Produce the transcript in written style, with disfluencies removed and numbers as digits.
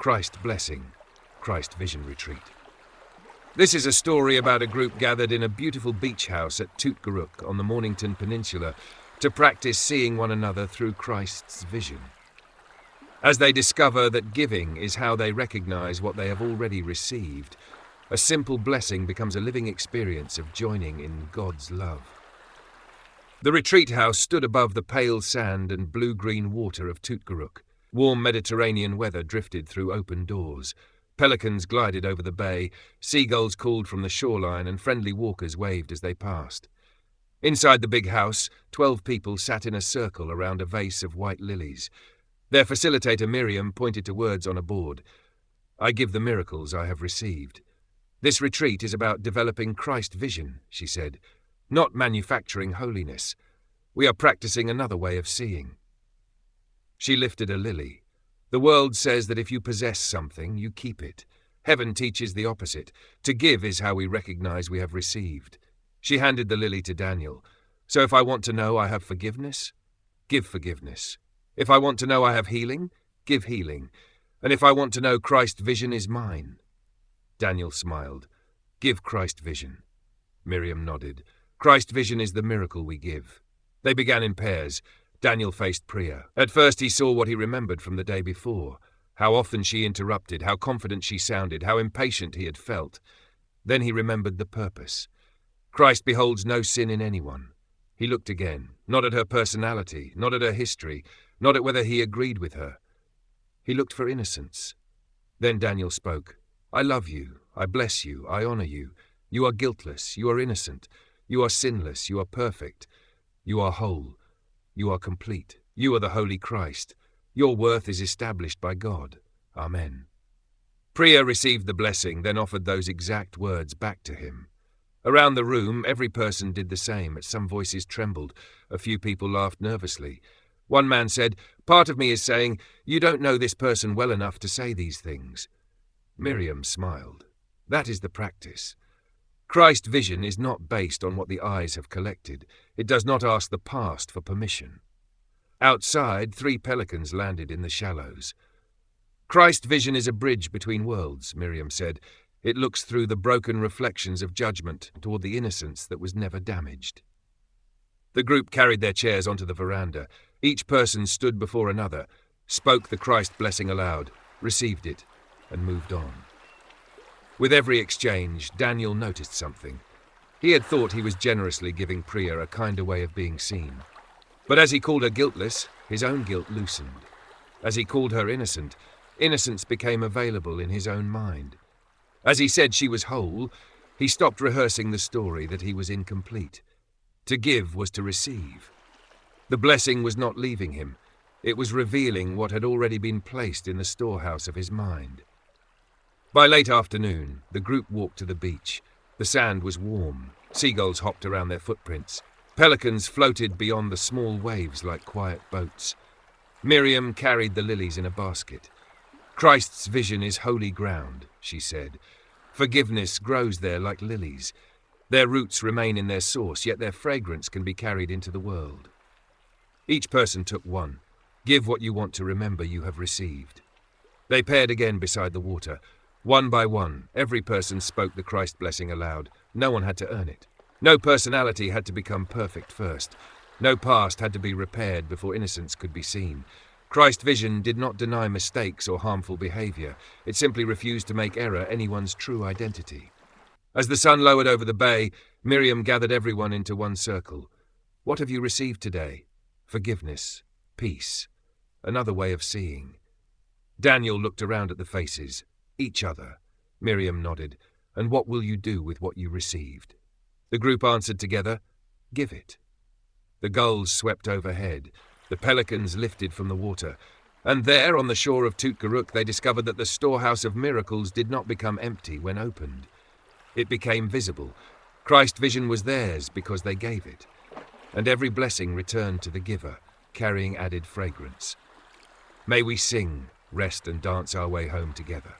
Christ Blessing, Christ Vision Retreat. This is a story about a group gathered in a beautiful beach house at Tootgarook on the Mornington Peninsula to practice seeing one another through Christ's vision. As they discover that giving is how they recognize what they have already received, a simple blessing becomes a living experience of joining in God's love. The retreat house stood above the pale sand and blue-green water of Tootgarook. Warm Mediterranean weather drifted through open doors. Pelicans glided over the bay, seagulls called from the shoreline, and friendly walkers waved as they passed. Inside the big house, 12 people sat in a circle around a vase of white lilies. Their facilitator, Miriam, pointed to words on a board. "I give the miracles I have received." "This retreat is about developing Christ vision," she said, "not manufacturing holiness. We are practicing another way of seeing." She lifted a lily. The world says that if you possess something, you keep it. Heaven teaches the opposite. To give is how we recognize we have received. She handed the lily to Daniel. "So if I want to know I have forgiveness, give forgiveness. If I want to know I have healing, give healing. And if I want to know Christ vision is mine." Daniel smiled. "Give Christ vision." Miriam nodded. "Christ vision is the miracle we give." They began in pairs. Daniel faced Priya. At first he saw what he remembered from the day before, how often she interrupted, how confident she sounded, how impatient he had felt. Then he remembered the purpose. Christ beholds no sin in anyone. He looked again, not at her personality, not at her history, not at whether he agreed with her. He looked for innocence. Then Daniel spoke. "I love you, I bless you, I honor you. You are guiltless, you are innocent, you are sinless, you are perfect, you are whole. You are complete. You are the Holy Christ. Your worth is established by God. Amen." Priya received the blessing, then offered those exact words back to him. Around the room, every person did the same. Some voices trembled. A few people laughed nervously. One man said, "Part of me is saying, you don't know this person well enough to say these things." Miriam smiled. That is the practice. Christ vision is not based on what the eyes have collected. It does not ask the past for permission. Outside, 3 pelicans landed in the shallows. "Christ vision is a bridge between worlds," Miriam said. "It looks through the broken reflections of judgment toward the innocence that was never damaged." The group carried their chairs onto the veranda. Each person stood before another, spoke the Christ blessing aloud, received it, and moved on. With every exchange, Daniel noticed something. He had thought he was generously giving Priya a kinder way of being seen. But as he called her guiltless, his own guilt loosened. As he called her innocent, innocence became available in his own mind. As he said she was whole, he stopped rehearsing the story that he was incomplete. To give was to receive. The blessing was not leaving him. It was revealing what had already been placed in the storehouse of his mind. By late afternoon, the group walked to the beach. The sand was warm. Seagulls hopped around their footprints. Pelicans floated beyond the small waves like quiet boats. Miriam carried the lilies in a basket. "Christ's vision is holy ground," she said. "Forgiveness grows there like lilies. Their roots remain in their source, yet their fragrance can be carried into the world." Each person took one. "Give what you want to remember you have received." They paired again beside the water. One by one, every person spoke the Christ blessing aloud. No one had to earn it. No personality had to become perfect first. No past had to be repaired before innocence could be seen. Christ vision did not deny mistakes or harmful behavior. It simply refused to make error anyone's true identity. As the sun lowered over the bay, Miriam gathered everyone into one circle. "What have you received today?" "Forgiveness, peace, another way of seeing." Daniel looked around at the faces. "Each other." Miriam nodded. "And what will you do with what you received?" The group answered together, "Give it." The gulls swept overhead. The pelicans lifted from the water. And there, on the shore of Tootgarook, they discovered that the storehouse of miracles did not become empty when opened. It became visible. Christ vision was theirs because they gave it. And every blessing returned to the giver, carrying added fragrance. May we sing, rest and dance our way home together.